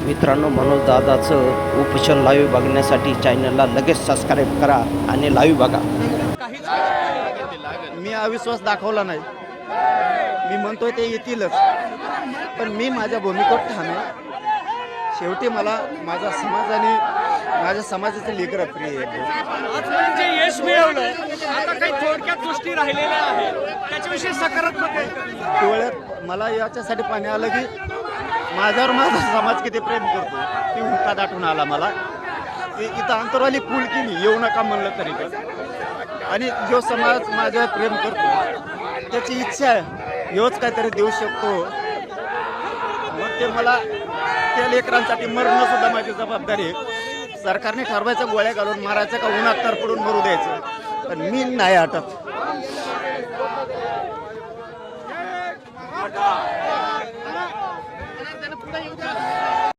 मित्रांनो, मनोज दादाचं उपोषण लाईव्ह बघण्यासाठी चॅनलला लगेच सबस्क्राईब करा आणि लाईव्ह बघा. मी अविश्वास दाखवला नाही. मी म्हणतोय ते येतीलच, पण मी माझ्या भूमिकेवर ठाम आहे. शेवटी मला माझा समाज आणि माझ्या समाजाचे लेकरं प्रिय आहे. आज जे यश मिळवलं, आता काही थोडक्यात गोष्टी राहिलेल्या आहेत, त्याच्याविषयी सकारात्मक आहे. डोळ्यात मला याच्यासाठी पाणी आलं की माझ्यावर माझा समाज किती प्रेम करतो ती हुंका दाटून आला मला. इथं अंतरवाली पूल केली, येऊ नका म्हणलं तरी पण. आणि जो समाज माझ्यावर प्रेम करतो त्याची इच्छा आहे ह्योच काहीतरी देऊ शकतो. मग ते मला त्या लेकरांसाठी मरणं सुद्धा माझी जबाबदारी आहे. सरकारने ठरवायचं गोळ्या घालून मारायचं का उन्हात तरपडून मरू द्यायचं, पण मी नाही हटत.